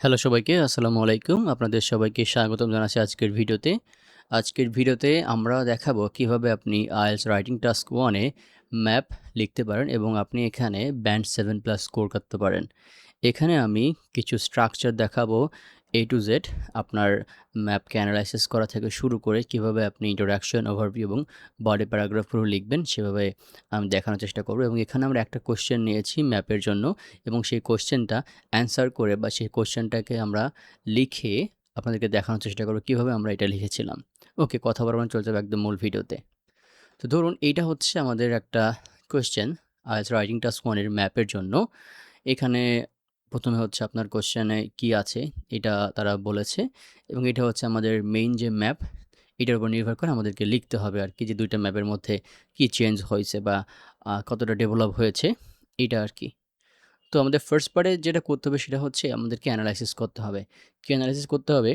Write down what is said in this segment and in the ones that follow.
Hello সবাইকে, আসসালামু আলাইকুম। আপনাদের সবাইকে স্বাগতম জানাচ্ছি আজকের ভিডিওতে। আজকের ভিডিওতে আমরা দেখাবো কিভাবে আপনি IELTS রাইটিং টাস্ক 1 এ ম্যাপ লিখতে পারেন এবং আপনি এখানে ব্যান্ড 7 প্লাস স্কোর করতে পারেন। এখানে আমি কিছু স্ট্রাকচার দেখাবো A to Z আপনার ম্যাপকে অ্যানালাইসিস করা থেকে শুরু করে কিভাবে আপনি ইন্ট্রোডাকশন, ওভারভিউ এবং বডি প্যারাগ্রাফগুলো লিখবেন সেভাবে আমি দেখানোর চেষ্টা করব এবং এখানে আমরা একটা কোয়েশ্চেন নিয়েছি ম্যাপের জন্য এবং সেই কোয়েশ্চেনটা অ্যান্সার করে বা সেই কোয়েশ্চেনটাকে আমরা লিখে আপনাদেরকে দেখানোর চেষ্টা করব কীভাবে আমরা এটা লিখেছিলাম। ওকে, কথা বলবেন চলে যাবে একদম মূল ভিডিওতে। তো ধরুন এইটা হচ্ছে আমাদের একটা কোয়েশ্চেন আইএলটিএস রাইটিং টাস্ক 1 এর ম্যাপের জন্য। এখানে প্রথমে হচ্ছে আপনার কোয়েশ্চেনে কি আছে এটা তারা বলেছে এবং এটা হচ্ছে আমাদের মেইন যে ম্যাপ এটার উপর নির্ভর করে আমাদেরকে লিখতে হবে আর কি যে দুইটা ম্যাপের মধ্যে কি চেঞ্জ হয়েছে বা কতটা ডেভেলপ হয়েছে এটা আর কি। তো আমাদের ফার্স্ট পার্টে যেটা করতে হবে সেটা হচ্ছে আমাদেরকে অ্যানালাইসিস করতে হবে। কি অ্যানালাইসিস করতে হবে?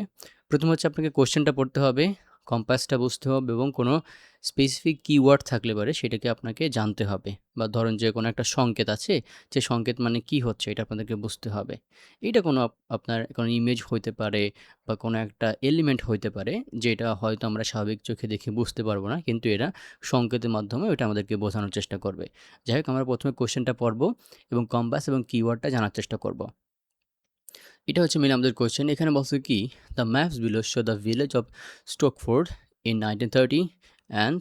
প্রথমে হচ্ছে আপনাকে কোয়েশ্চেনটা পড়তে হবে, কম্পাসটা বুঝতে হবে এবং কোনো স্পেসিফিক কিওয়ার্ড থাকলে পারে সেটাকে আপনাকে জানতে হবে। বা ধরেন যে কোনো একটা সংকেত আছে, যে সংকেত মানে কি হচ্ছে এটা আপনাদেরকে বুঝতে হবে। এইটা কোনো আপনার কোনো ইমেজ হইতে পারে বা কোনো একটা এলিমেন্ট হইতে পারে যেটা হয়তো আমরা স্বাভাবিক চোখে দেখে বুঝতে পারবো না, কিন্তু এরা সংকেতের মাধ্যমে ওইটা আমাদেরকে বোঝানোর চেষ্টা করবে। যাই হোক আমরা প্রথমে কোয়েশ্চেনটা পড়বো এবং কম্পাস এবং কিওয়ার্ডটা জানার চেষ্টা করব। এটা হচ্ছে মেইন আমাদের কোয়েশ্চেন। এখানে বলছে কি, the maps below show the village of Stokeford in 1930 and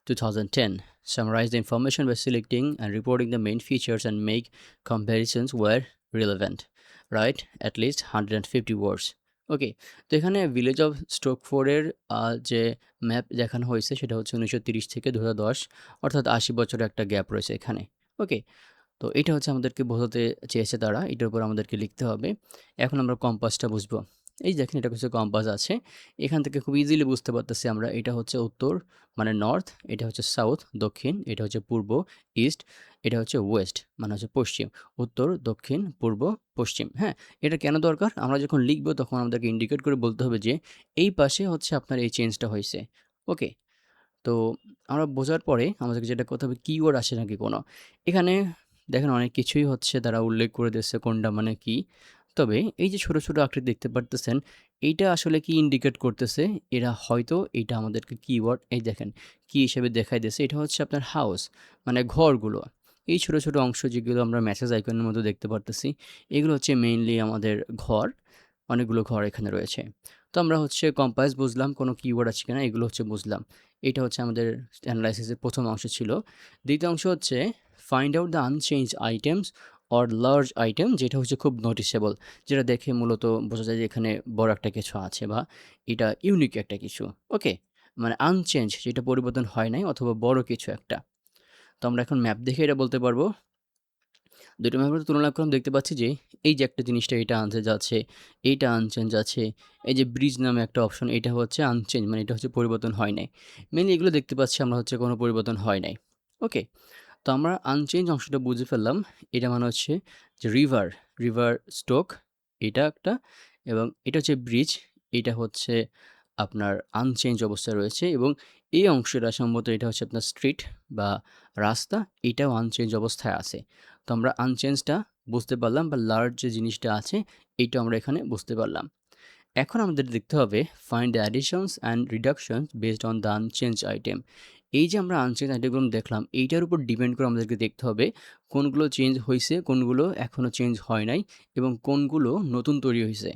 2010. Summarize the information by selecting and reporting the main features and make comparisons where relevant. Write at least 150 words. ওকে, তো এখানে village of স্টোকফোর্ডের যে map দেখানো হয়েছে সেটা হচ্ছে 1930 থেকে 2010, অর্থাৎ 80 বছরের একটা গ্যাপ রয়েছে এখানে। ওকে, তো এটা হচ্ছে আমাদেরকে বোঝাতে চেয়েছে তারা, এটার উপর আমাদেরকে লিখতে হবে। এখন আমরা কম্পাসটা বুঝবো। এই দেখেন এটা হচ্ছে কম্পাস আছে। এখান থেকে খুব ইজিলি বুঝতে পারতেছি আমরা এটা হচ্ছে উত্তর মানে নর্থ, এটা হচ্ছে সাউথ দক্ষিণ, এটা হচ্ছে পূর্ব ইস্ট, এটা হচ্ছে ওয়েস্ট মানে হচ্ছে পশ্চিম। উত্তর, দক্ষিণ, পূর্ব, পশ্চিম। হ্যাঁ, এটা কেন দরকার? আমরা যখন লিখবো তখন আমাদেরকে ইন্ডিকেট করে বলতে হবে যে এই পাশে হচ্ছে আপনার এই চেঞ্জটা হয়েছে। ওকে, তো আমরা বোঝার পরে আমাদেরকে যেটা করতে হবে কিওয়ার্ড আসে নাকি কোনো। এখানে দেখেন অনেক কিছুই হচ্ছে তারা উল্লেখ করে দিয়েছে কোনটা মানে কি। তবে এই যে ছোট, ছোট আকৃতি দেখতে পারতেছেন, এইটা আসলে কি ইন্ডিকেট করতেছে? এরা হয়তো এইটা আমাদেরকে কিওয়ার্ড এই দেখেন কি হিসেবে দেখাই দিয়েছে। এটা হচ্ছে আপনার হাউস মানে ঘরগুলো। এই ছোট, ছোট অংশ যেগুলো আমরা মেসেজ আইকনের মধ্যে দেখতে পারতেছি, এগুলো হচ্ছে মেইনলি আমাদের ঘর। অনেকগুলো ঘর এখানে রয়েছে। তো আমরা হচ্ছে কম্পাস বুঝলাম, কোনো কিওয়ার্ড আছে কিনা এগুলো হচ্ছে বুঝলাম। এটা হচ্ছে আমাদের অ্যানালাইসিসের প্রথম অংশ ছিল। দ্বিতীয় অংশ হচ্ছে find out the unchange items or large item, যেটা হচ্ছে খুব নোটিসেবল, যেটা দেখে মূলত বোঝা যায় যে এখানে বড় একটা কিছু আছে বা এটা ইউনিক একটা কিছু। ওকে, মানে আনচেঞ্জ যেটা পরিবর্তন হয় নাই অথবা বড় কিছু একটা। তো আমরা এখন ম্যাপ দেখে এটা বলতে পারবো। দুটো ম্যাপের তুলনাক্রম দেখতে পাচ্ছি যে এই যে একটা জিনিসটা এটা আনচেঞ্জ আছে, এইটা আনচেঞ্জ আছে। এই যে ব্রিজ নামে একটা অপশন, এটা হচ্ছে আনচেঞ্জ মানে এটা হচ্ছে পরিবর্তন হয় নাই। মেইনলি এগুলো দেখতে পাচ্ছি আমরা হচ্ছে কোনো পরিবর্তন হয় নাই। ওকে, তো আমরা আনচেঞ্জ অংশটা বুঝে ফেললাম। এটা মানে হচ্ছে যে রিভার, রিভার স্টোক এটা একটা, এবং এটা হচ্ছে ব্রিজ, এটা হচ্ছে আপনার আনচেঞ্জ অবস্থায় রয়েছে এবং এই অংশটা সম্ভবত এটা হচ্ছে আপনার স্ট্রিট বা রাস্তা, এটাও আনচেঞ্জ অবস্থায় আছে। তো আমরা আনচেঞ্জটা বুঝতে পারলাম বা লার্জ যে জিনিসটা আছে এইটা আমরা এখানে বুঝতে পারলাম। এখন আমাদের দেখতে হবে find the additions and reductions based on the unchanged item. এই যে আমরা আনচেঞ্জ আইটেমগুলো দেখলাম এইটার উপর ডিপেন্ড করে আমাদেরকে দেখতে হবে কোনগুলো চেঞ্জ হয়েছে, কোনগুলো এখনও চেঞ্জ হয় নাই এবং কোনগুলো নতুন তৈরি হয়েছে।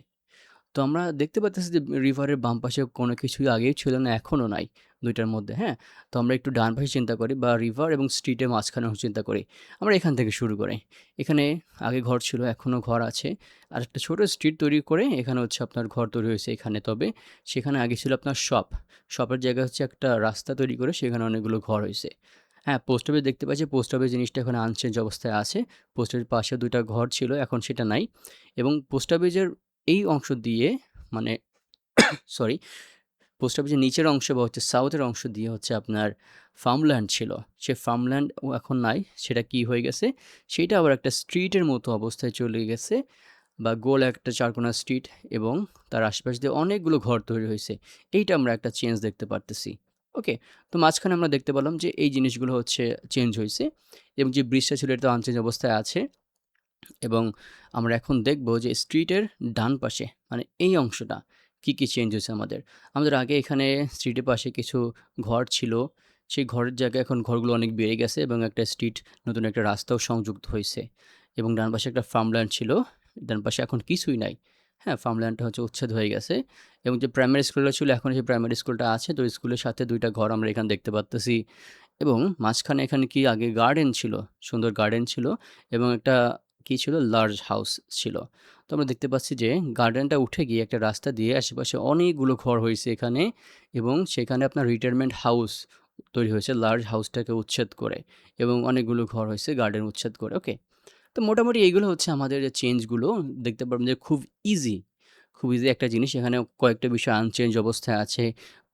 তো আমরা দেখতে পাচ্তেছি যে রিভারের বাম পাশে কোনো কিছুই আগেও ছিল না, এখনও নাই ২ টার মধ্যে, হ্যাঁ? তো আমরা একটু ডান পাশে চিন্তা করি বা রিভার এবং স্ট্রিটের মাঝখানে চিন্তা করি। আমরা এখান থেকে শুরু করি। এখানে আগে ঘর ছিল, এখনও ঘর আছে। আর একটা ছোট স্ট্রিট তৈরি করে এখানে হচ্ছে আপনার ঘর তৈরি হয়েছে এখানে। তবে সেখানে আগে ছিল আপনার শপ। শপের জায়গায় হচ্ছে একটা রাস্তা তৈরি করে সেখানে অনেকগুলো ঘর হইছে। হ্যাঁ, পোস্ট অফিস দেখতে পাচ্ছি, পোস্ট অফিস জিনিসটা এখন আনচেঞ্জ অবস্থায় আছে। পোস্ট অফিসের পাশে ২ টা ঘর ছিল, এখন সেটা নাই। এবং পোস্ট অফিসের এই অংশ দিয়ে মানে সরি, পোস্ট অফিসের নিচের অংশ বা হচ্ছে সাউথের অংশ দিয়ে হচ্ছে আপনার ফার্মল্যান্ড ছিল। সে ফার্মল্যান্ড ও এখন নাই। সেটা কি হয়ে গেছে? সেইটা আবার একটা স্ট্রিটের মতো অবস্থায় চলে গেছে বা গোল একটা চারকোনা স্ট্রিট এবং তার আশেপাশ দিয়ে অনেকগুলো ঘর তৈরি হয়েছে। এইটা আমরা একটা চেঞ্জ দেখতে পারতেছি। ওকে, তো মাঝখানে আমরা দেখতে পেলাম যে এই জিনিসগুলো হচ্ছে চেঞ্জ হয়েছে এবং যে ব্রিজটা ছিল এটা তো আনচেঞ্জ অবস্থায় আছে। এবং আমরা এখন দেখব যে স্ট্রিটের ডান পাশে মানে এই অংশটা কী চেঞ্জ হয়েছে আমাদের। আমাদের আগে এখানে স্ট্রিটের পাশে কিছু ঘর ছিল। সেই ঘরের জায়গায় এখন ঘরগুলো অনেক বেড়ে গেছে এবং একটা স্ট্রিট নতুন একটা রাস্তাও সংযুক্ত হইছে। এবং ডান পাশে একটা ফার্মল্যান্ড ছিল। ডান পাশে এখন কিছুই নাই। হ্যাঁ, ফার্মল্যান্ডটা হচ্ছে উচ্ছেদ হয়ে গেছে এবং যে প্রাইমারি স্কুলটা ছিল এখন সেই প্রাইমারি স্কুলটা আছে। তো স্কুলের সাথে ২ টা ঘর আমরা এখানে দেখতে পারতেছি এবং মাঝখানে এখানে কি আগে গার্ডেন ছিল, সুন্দর গার্ডেন ছিল এবং একটা কি ছিল লার্জ হাউস ছিল। তো আমরা দেখতে পাচ্ছি যে গার্ডেনটা উঠে গিয়ে একটা রাস্তা দিয়ে আশেপাশে অনেকগুলো ঘর হয়েছে এখানে এবং সেখানে আপনার রিটায়ারমেন্ট হাউস তৈরি হয়েছে লার্জ হাউসটাকে উচ্ছেদ করে এবং অনেকগুলো ঘর হয়েছে গার্ডেন উচ্ছেদ করে। ওকে, তো মোটামুটি এইগুলো হচ্ছে আমাদের যে চেঞ্জগুলো দেখতে পারবেন যে খুব ইজি একটা জিনিস। এখানে কয়েকটা বিষয় আনচেঞ্জ অবস্থায় আছে।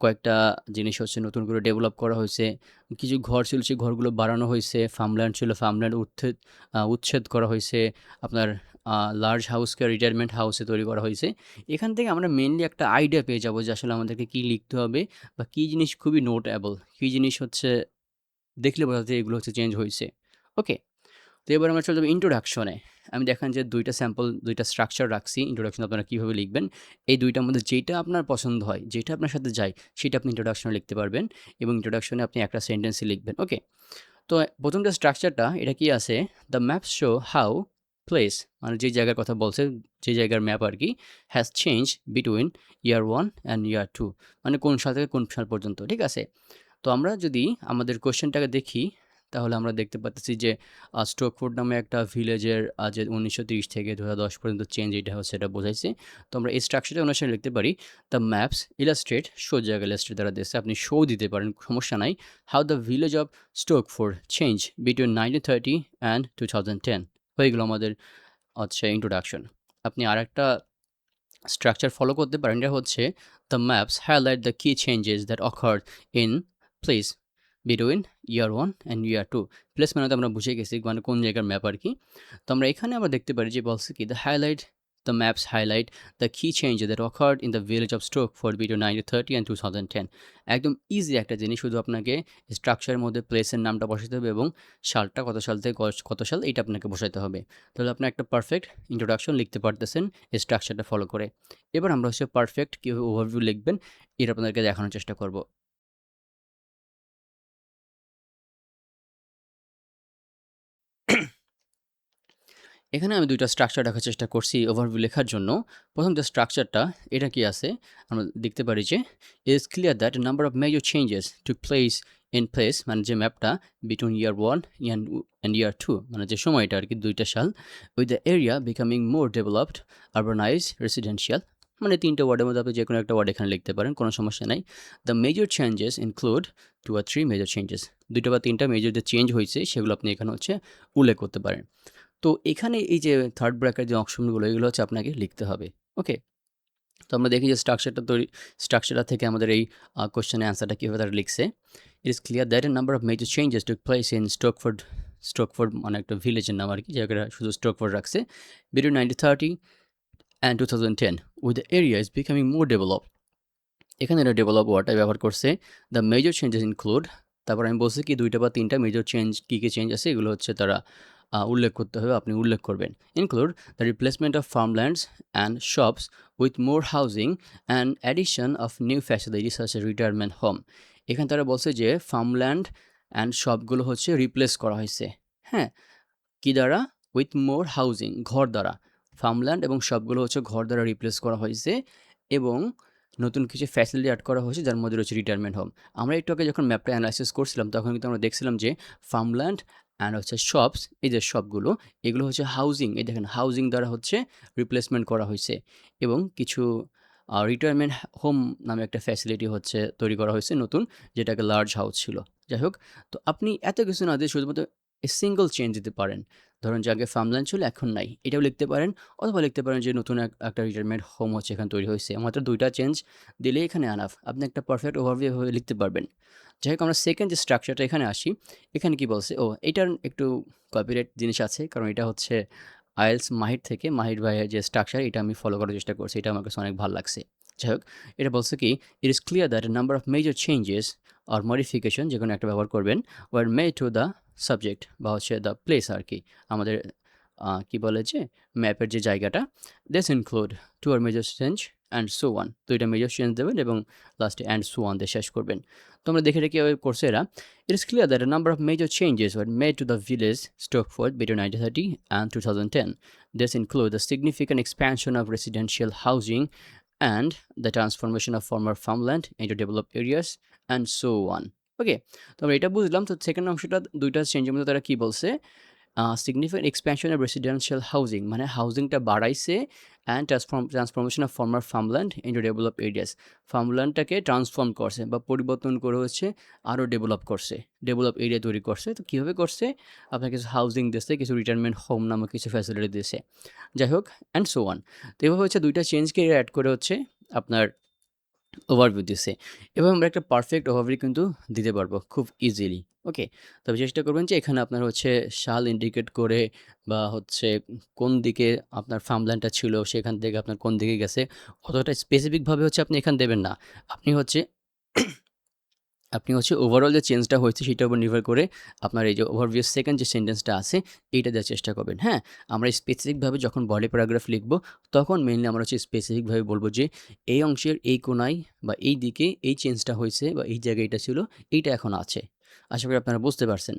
কয়েকটা জিনিস হচ্ছে নতুন করে ডেভেলপ করা হয়েছে। কিছু ঘর ছিল সেই ঘরগুলো বাড়ানো হয়েছে। ফার্মল্যান্ড ছিল ফার্মল্যান্ড উচ্ছেদ করা হয়েছে। আপনার লার্জ হাউসকে রিটায়ারমেন্ট হাউসে তৈরি করা হয়েছে। এখান থেকে আমরা মেইনলি একটা আইডিয়া পেয়ে যাব যে আসলে আমাদেরকে কী লিখতে হবে বা কী জিনিস খুবই নোটেবল, কী জিনিস হচ্ছে দেখলে বোঝা যায় এগুলো হচ্ছে চেঞ্জ হয়েছে। ওকে? তো এবার আমরা চলে যাবো ইন্ট্রোডাকশনে। আমি দেখেন যে ২ টা স্যাম্পল ২ টা স্ট্রাকচার রাখছি। ইন্ট্রোডাকশন আপনারা কীভাবে লিখবেন। এই ২ টার মধ্যে যেইটা আপনার পছন্দ হয়, যেটা আপনার সাথে যায়, সেটা আপনি ইন্ট্রোডাকশনে লিখতে পারবেন এবং ইন্ট্রোডাকশনে আপনি একটা সেন্টেন্সই লিখবেন। ওকে? তো ১ম যে স্ট্রাকচারটা এটা কি আছে? The maps show how place মানে যে জায়গার কথা বলছে, যে জায়গার ম্যাপ আরকি has change between year 1 and year 2 মানে কোন সাল থেকে কোন সাল পর্যন্ত। ঠিক আছে? তো আমরা যদি আমাদের কোয়েশ্চেনটাকে দেখি তাহলে আমরা দেখতে পাচ্ছি যে স্টোকফোর্ড নামে একটা ভিলেজের যে ১৯৩০ থেকে ২০১০ পর্যন্ত চেঞ্জ এটা হচ্ছে এটা বোঝাইছে। তো আমরা এই স্ট্রাকচারটা অনুসারে লিখতে পারি দ্য ম্যাপস ইলাস্ট্রেট শো জায়গায় ইলাস্ট্রেট দ্বারা দিয়েছে আপনি শো দিতে পারেন সমস্যা নাই how the village of Stokeford change between 1930 and 2010 হয়ে গেল আমাদের হচ্ছে ইন্ট্রোডাকশন। আপনি আরেকটা স্ট্রাকচার ফলো করতে পারেন এটা হচ্ছে the maps highlight the key changes that occurred in place between year 1 and year 2 place মানে তো আমরা বুঝে গেছি মানে কোন জায়গার ম্যাপ আর কি। তো আমরা এখানে আমরা দেখতে পারি যে বলছে কি the maps highlight the key changes that occurred in the village of Stokeford between 1930 and 2010 একদম ইজি একটা জিনিস শুধু আপনাকে স্ট্রাকচারের মধ্যে প্লেসের নামটা বসাতে হবে এবং সালটা কত সাল থেকে কত সাল এইটা আপনাকে বসাতে হবে। তাহলে আপনি একটা পারফেক্ট ইন্ট্রোডাকশন লিখতে পারতেছেন এই স্ট্রাকচারটা ফলো করে। এবার আমরা হচ্ছে পারফেক্ট কীভাবে ওভারভিউ লিখবেন এটা আপনাদেরকে দেখানোর চেষ্টা করব। এখানে আমি ২ টা স্ট্রাকচার রাখার চেষ্টা করছি ওভারভিউ লেখার জন্য। ১ম যে স্ট্রাকচারটা এটা কি আছে? আমরা দেখতে পারি যে it is clear that a number of major changes took place in place মানে যে ম্যাপটা between year 1 and year 2 মানে যে সময়টা আরকি ২ টা সাল with the area becoming more developed, urbanized, residential মানে ৩ টা ওয়ার্ডের মধ্যে আপনি যেকোনো একটা ওয়ার্ড এখানে লিখতে পারেন, কোনো সমস্যা নাই। The major changes include 2 or 3 major changes ২ টা বা ৩ টা মেজর যে চেঞ্জ হইছে সেগুলো আপনি এখানে হচ্ছে উল্লেখ করতে পারেন। তো এখানে এই যে থার্ড ব্র্যাকের যে অপশনগুলো এগুলো হচ্ছে আপনাকে লিখতে হবে। ওকে? তো আমরা দেখি যে স্ট্রাকচারটা থেকে আমাদের এই কোয়েশ্চেনের অ্যান্সারটা কীভাবে তারা লিখছে। It is clear that a number of major changes took place in Stokeford মানে একটা ভিলেজের নাম আরকি জায়গাটা শুধু স্টোকফোর্ড রাখছে। Between 1930 and 2010 with the area is becoming more developed এখানে এটা ডেভেলপ ওয়ার্ডটা ব্যবহার করছে। দ্য মেজর চেঞ্জেস ইনক্লুড তারপর আমি বলছি কি ২ টা বা ৩ টা মেজর চেঞ্জ কী চেঞ্জ আছে এগুলো হচ্ছে তারা উল্লেখ করতে হবে, আপনি উল্লেখ করবেন। Include the replacement of ফার্মল্যান্ডস and shops with more housing and addition of new facilities such a retirement home. এখানে তারা বলছে যে ফার্মল্যান্ড অ্যান্ড শপগুলো হচ্ছে রিপ্লেস করা হয়েছে। হ্যাঁ? কি দ্বারা? উইথ মোর হাউজিং ঘর দ্বারা। ফার্মল্যান্ড এবং শপগুলো হচ্ছে ঘর দ্বারা রিপ্লেস করা হয়েছে এবং নতুন কিছু ফ্যাসিলিটি অ্যাড করা হয়েছে যার মধ্যে রয়েছে রিটায়ারমেন্ট হোম। আমরা একটু আগে যখন ম্যাপটা অ্যানালাইসিস করছিলাম তখন কিন্তু আমরা দেখছিলাম যে ফার্মল্যান্ড অ্যান্ড হচ্ছে শপস এই যে শপগুলো এগুলো হচ্ছে হাউজিং এই দেখেন হাউজিং দ্বারা হচ্ছে রিপ্লেসমেন্ট করা হয়েছে এবং কিছু রিটায়ারমেন্ট হোম নামে একটা ফ্যাসিলিটি হচ্ছে তৈরি করা হয়েছে নতুন যেটাকে লার্জ হাউস ছিল। যাই হোক, তো আপনি এত কিছু না দিয়ে শুধুমাত্র সিঙ্গল চেঞ্জ দিতে পারেন। ধরুন যে আগে ফার্মল্যান্ড ছিল এখন নাই। এটাও লিখতে পারেন অথবা লিখতে পারেন যে নতুন একটা রিটায়ারমেন্ট হোম হচ্ছে এখানে তৈরি হয়েছে। মাত্র ২ টা চেঞ্জ দিলেই এখানে এনাফ। আপনি একটা পারফেক্ট ওভারভিউ এভাবে লিখতে পারবেন। যাই হোক আমরা সেকেন্ড যে স্ট্রাকচারটা এখানে আসি। এখানে কি বলছে? এটার একটু কপিরাইট জিনিস আছে কারণ এটা হচ্ছে আইএলটিএস মাহির থেকে মাহির ভাইয়ের যে স্ট্রাকচার এটা আমি ফলো করার চেষ্টা করছি। এটা আমার কাছে অনেক ভাল লাগছে। যাই হোক, এটা বলছে কি it is clear that a number of major changes or modification যেকোনো একটা ব্যবহার করবেন were made to the subject বা হচ্ছে দ্য প্লেস আর কি আমাদের কি বলে যে ম্যাপের যে জায়গাটা, দিস ইনক্লুড টু আর major change and so one, দুইটা মেজর চেঞ্জ দেবেন এবং লাস্টে অ্যান্ড সো ওয়ান দিয়ে শেষ করবেন। তো আমরা দেখে রেখে কীভাবে করছে এরা। It is clear that a number of major changes were made to the village Stokeford between 1930 and 2010. This include the significant expansion of residential housing and the transformation of former farmland into developed areas and so on. ওকে, তো আমরা এটা বুঝলাম। তো second অংশটা দুইটা চেঞ্জের মধ্যে তারা কী বলছে, significant expansion of residential housing, মানে হাউজিংটা বাড়াইছে, and transformation of former farmland into develop areas, ফার্মল্যান্ডটাকে ট্রান্সফর্ম করছে বা পরিবর্তন করে হচ্ছে আরও ডেভেলপ করছে, ডেভেলপ এরিয়া তৈরি করছে। তো কীভাবে করছে, আপনার কিছু হাউজিং দিয়েছে, কিছু রিটায়ারমেন্ট হোম নামক কিছু ফ্যাসিলিটি দিয়েছে, যাই হোক অ্যান্ড সো ওয়ান। তো এভাবে হচ্ছে দুইটা চেঞ্জকে অ্যাড করে হচ্ছে আপনার ওভারভিউ দিচ্ছে। এভাবে আমরা একটা পারফেক্ট ওভারভিউ কিন্তু দিতে পারবো খুব ইজিলি। ওকে, তবে চেষ্টা করবেন যে এখানে আপনার হচ্ছে সাল ইন্ডিকেট করে বা হচ্ছে কোন দিকে আপনার ফার্মল্যান্ডটা ছিল, সেখান থেকে আপনার কোন দিকে গেছে, অতটা স্পেসিফিকভাবে হচ্ছে আপনি এখানে দেবেন না। আপনি হচ্ছে ওভারঅল যে চেঞ্জটা হয়েছে সেটার উপর নির্ভর করে আপনার এই যে ওভারভিউ সেকেন্ড যে সেন্টেন্সটা আছে এইটা দেওয়ার চেষ্টা করবেন। হ্যাঁ, আমরা স্পেসিফিকভাবে যখন বডি প্যারাগ্রাফ লিখব তখন মেইনলি আমরা হচ্ছে স্পেসিফিকভাবে বলবো যে এই অংশের এই কোণায় বা এই দিকে এই চেঞ্জটা হয়েছে বা এই জায়গায় এটা ছিল, এইটা এখন আছে। আশা করি আপনারা বুঝতে পারছেন।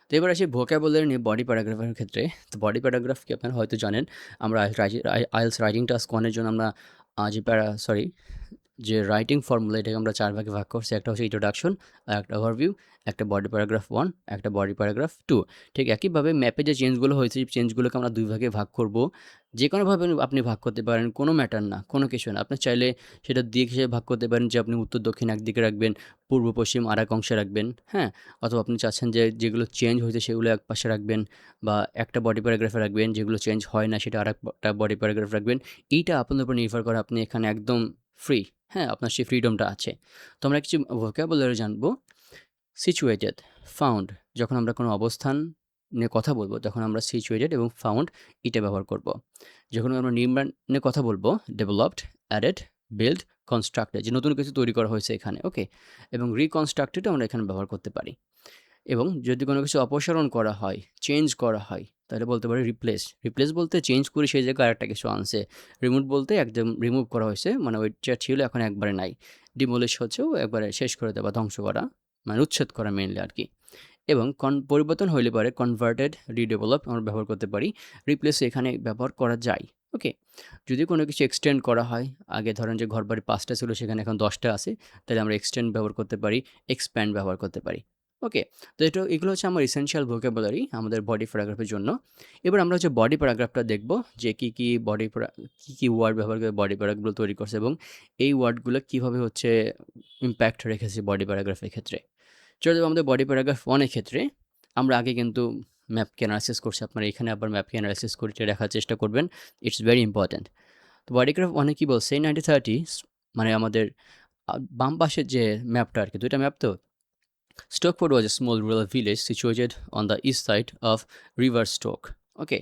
তো এবার আসি ভোকাবুলারি নিয়ে বডি প্যারাগ্রাফের ক্ষেত্রে। তো বডি প্যারাগ্রাফ কি আপনারা হয়তো জানেন, আমরা আইএলস রাইটিং টাস্ক 1 এর জন্য আমরা যে রাইটিং ফর্মুলা এটাকে আমরা 4 ভাগে ভাগ করছি। একটা হচ্ছে ইন্ট্রোডাকশন, একটা ওভারভিউ, একটা বডি প্যারাগ্রাফ 1, একটা বডি প্যারাগ্রাফ 2। ঠিক একইভাবে ম্যাপে যে চেঞ্জগুলো হয়েছে এই চেঞ্জগুলোকে আমরা 2 ভাগে ভাগ করব। যে কোনোভাবে আপনি ভাগ করতে পারেন, কোনো ম্যাটার না, কোনো কিছু না। আপনি চাইলে সেটা দিক হিসেবে ভাগ করতে পারেন যে আপনি উত্তর দক্ষিণ একদিকে রাখবেন, পূর্ব পশ্চিম আরেক অংশে রাখবেন, হ্যাঁ? অথবা আপনি চাচ্ছেন যে যেগুলো চেঞ্জ হয়েছে সেগুলো এক পাশে রাখবেন বা একটা বডি প্যারাগ্রাফে রাখবেন, যেগুলো চেঞ্জ হয় না সেটা আরেকটা বডি প্যারাগ্রাফ রাখবেন। এইটা আপনাদের উপর নির্ভর করে, আপনি এখানে একদম ফ্রি। হ্যাঁ, আপনার সেই ফ্রিডমটা আছে। তো আমরা কিছু ভোকাবুলারি জানবো। সিচুয়েটেড, ফাউন্ড, যখন আমরা কোনো অবস্থান নিয়ে কথা বলবো তখন আমরা সিচুয়েটেড এবং ফাউন্ড এটা ব্যবহার করব। যখন আমরা নির্মাণ নিয়ে কথা বলবো, ডেভেলপড, অ্যাডেড, বিল্ড, কনস্ট্রাক্টেড, যে নতুন কিছু তৈরি করা হয়েছে এখানে, ওকে? এবং রিকনস্ট্রাক্টেড আমরা এখানে ব্যবহার করতে পারি। এবং যদি কোনো কিছু অপসারণ করা হয়, চেঞ্জ করা হয়, তাহলে বলতে পারি রিপ্লেস। রিপ্লেস বলতে চেঞ্জ করে সেই জায়গায় আরেকটা কিছু আনছে। রিমুভ বলতে একদম রিমুভ করা হয়েছে, মানে ওইটা ছিল এখন একবারে নাই। ডিমোলিশ হচ্ছেও একবারে শেষ করে দেওয়া, ধ্বংস করা, মানে উচ্ছেদ করা মেইনলি আর কি। এবং পরিবর্তন হইলে পারে কনভার্টেড, রিডেভেলপ আমরা ব্যবহার করতে পারি। রিপ্লেস এখানে ব্যবহার করা যায়। ওকে, যদি কোনো কিছু এক্সটেন্ড করা হয়, আগে ধরেন যে ঘরবাড়ি 5টা ছিল সেখানে এখন 10টা আছে, তাহলে আমরা এক্সটেন্ড ব্যবহার করতে পারি, এক্সপ্যান্ড ব্যবহার করতে পারি। ওকে, তো এগুলো হচ্ছে আমার এসেনশিয়াল ভোকাবুলারি আমাদের বডি প্যারাগ্রাফের জন্য। এবার আমরা হচ্ছে বডি প্যারাগ্রাফটা দেখব যে কী কী ওয়ার্ড ব্যবহার করে বডি প্যারাগ্রাফগুলো তৈরি করছে এবং এই ওয়ার্ডগুলো কীভাবে হচ্ছে ইম্প্যাক্ট রেখেছে বডি প্যারাগ্রাফের ক্ষেত্রে। চলে যাবো আমাদের বডি প্যারাগ্রাফ 1 এর ক্ষেত্রে। আমরা আগে কিন্তু ম্যাপকে অ্যানালাইসিস করছি, আপনারা এখানে আবার ম্যাপকে অ্যানালাইসিস করে দেখার চেষ্টা করবেন। It's very important. তো বডি গ্রাফ 1 এ কী বলছে, 1930s, মানে আমাদের বাম পাশের যে ম্যাপটা আর কি, 2টা ম্যাপ তো। Stokeford was a small rural village situated on the east side of River Stoke. Okay.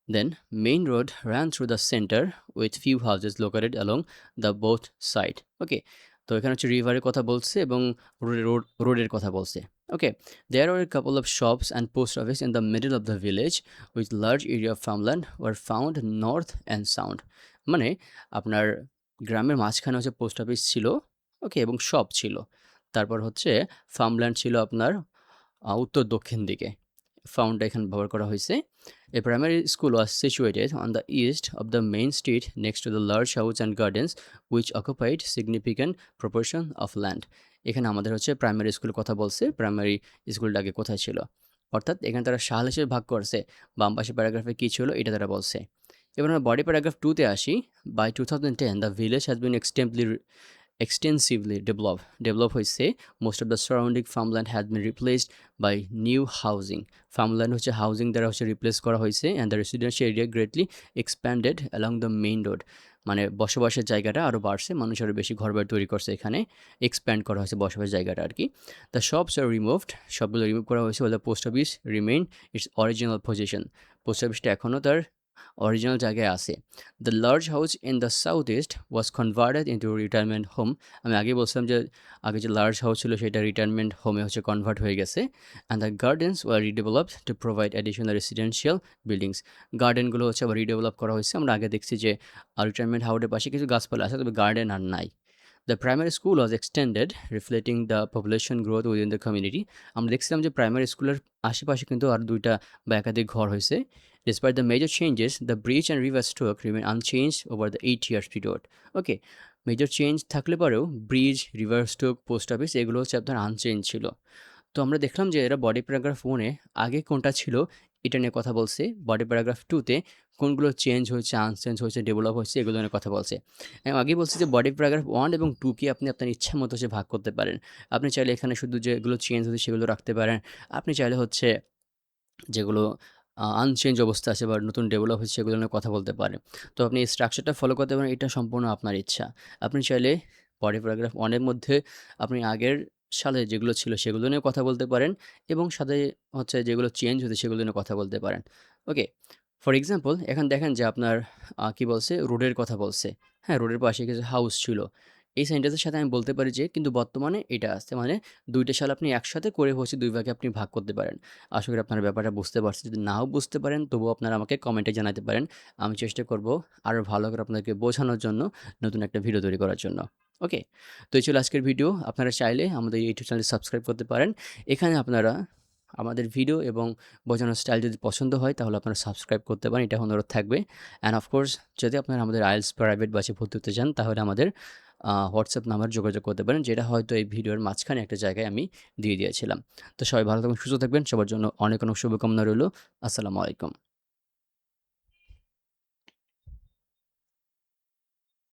Then main road ran through the center with few houses located along the both side. Okay. তো এখানে হচ্ছে রিভারের কথা বলছে এবং রোডের কথা বলছে। ওকে, there were a couple of shops and post office in the middle of the village with large area of farmland were found north and south. মানে আপনার গ্রামের মাঝখানে হচ্ছে পোস্ট অফিস ছিল, ওকে, এবং শপ ছিল। তারপর হচ্ছে ফার্মল্যান্ড ছিল আপনার উত্তর দক্ষিণ দিকে। ফাউন্ডটা এখানে ব্যবহার করা হয়েছে। A primary school was situated on the east of the main street next to the large house and gardens which occupied significant proportion of land. এখানে আমাদের হচ্ছে প্রাইমারি স্কুলের কথা বলছে, প্রাইমারি স্কুলটা আগে কোথায় ছিল, অর্থাৎ এখানে তারা সাল হিসেবে ভাগ করছে। বাম পাশে প্যারাগ্রাফে কী ছিল এটা তারা বলছে। এবার আমরা বডি প্যারাগ্রাফ 2-তে আসি। By 2010 the village has been extensively developed হয়েছে। Most of the surrounding farmland has been replaced by new housing. Farmland হচ্ছে হাউজিং দ্বারা হচ্ছে রিপ্লেস করা হয়েছে and the residential area greatly expanded along the main road. মানে বসবাসের জায়গাটা আরও বাড়ছে, মানুষ আরও বেশি ঘরবাড়ি তৈরি করছে, এখানে এক্সপ্যান্ড করা হয়েছে বসবাসের জায়গাটা আর কি। দ্য শপস আর রিমুভড, সবগুলো রিমুভ করা হয়েছে। The post office remain it's original position, post অফিসটা এখনও তার অরিজিনাল জায়গায় আছে। The large house in the south east was converted into retirement home. আমি আগেই বলছিলাম যে আগে যে লার্জ হাউস ছিল সেটা রিটায়ারমেন্ট হোমে হচ্ছে কনভার্ট হয়ে গেছে। And the gardens were redeveloped to provide additional residential buildings. গার্ডেনগুলো হচ্ছে আবার রিডেভেলপ করা হয়েছে। আমরা আগে দেখছি যে রিটায়ারমেন্ট হাউসের পাশে কিছু গাছপালা আছে, তবে গার্ডেন আর নাই। The primary school was extended reflecting the population growth within the community. আমরা দেখছিলাম যে প্রাইমারি স্কুলের আশেপাশে কিন্তু আর ২টা বা একাধিক ঘর হয়েছে। Despite the major changes, the bridge and river stroke remain unchange over the 8 years period. Okay, major change থাকলে পরেও bridge, river stroke, post office এগুলো হচ্ছে আপনার আনচেঞ্জ ছিল। তো আমরা দেখলাম যে এরা বডি প্যারাগ্রাফ 1 এ আগে কোনটা ছিল এটা নিয়ে কথা বলছে। বডি প্যারাগ্রাফ 2 তে কোনগুলো চেঞ্জ হয়েছে, আনচেঞ্জ হয়েছে, ডেভেলপ হয়েছে এগুলো নিয়ে কথা বলছে। আমি আগেই বলছি যে বডি প্যারাগ্রাফ 1 এবং 2 কে আপনি আপনার ইচ্ছা মতো হচ্ছে ভাগ করতে পারেন। আপনি চাইলে এখানে শুধু যেগুলো চেঞ্জ হয়েছে সেগুলো রাখতে পারেন। আপনি চাইলে হচ্ছে যেগুলো আনচেঞ্জ অবস্থা আছে বা নতুন ডেভেলপ হচ্ছে সেগুলো নিয়ে কথা বলতে পারেন। তো আপনি এই স্ট্রাকচারটা ফলো করতে পারেন, এটা সম্পূর্ণ আপনার ইচ্ছা। আপনি চাইলে বডি প্যারাগ্রাফ 1 এর মধ্যে আপনি আগের সালে যেগুলো ছিল সেগুলো নিয়ে কথা বলতে পারেন এবং সাথে হচ্ছে যেগুলো চেঞ্জ হয়েছে সেগুলো নিয়ে কথা বলতে পারেন। ওকে? ফর এক্সাম্পল এখানে দেখেন যে আপনার কি বলছে? রোডের কথা বলছে। হ্যাঁ, রোডের পাশে কিছু হাউস ছিল। এই সেন্টেন্সের সাথে আমি বলতে পারি যে কিন্তু বর্তমানে এটা আছে। মানে ২ টা সাল আপনি একসাথে করে হচ্ছে ২ ভাগে আপনি ভাগ করতে পারেন। আশা করি আপনারা ব্যাপারটা বুঝতে পারছেন। যদি নাও বুঝতে পারেন তবুও আপনারা আমাকে কমেন্টে জানাতে পারেন। আমি চেষ্টা করব আরও ভালো করে আপনাদেরকে বোঝানোর জন্য নতুন একটা ভিডিও তৈরি করার জন্য। ওকে? তো এই ছিল আজকের ভিডিও। আপনারা চাইলে আমাদের ইউটিউব চ্যানেলটি সাবস্ক্রাইব করতে পারেন। এখানে আপনারা আমাদের ভিডিও এবং বোঝানোর স্টাইল যদি পছন্দ হয় তাহলে আপনারা সাবস্ক্রাইব করতে পারেন। এটা অনুরোধ থাকবে। অ্যান্ড অফ কোর্স যদি আপনারা আমাদের আইএলটিএস প্রাইভেট ব্যাচে ভর্তি হতে চান তাহলে আমাদের হোয়াটসঅ্যাপ নাম্বারে যোগাযোগ করতে পারেন, যেটা হয়তো এই ভিডিওর মাঝখানে একটা জায়গায় আমি দিয়ে দিয়েছিলাম। তো সবাই ভালো থাকবেন, সুস্থ থাকবেন। সবার জন্য অনেক, অনেক শুভকামনা রইলো। আসসালামু আলাইকুম।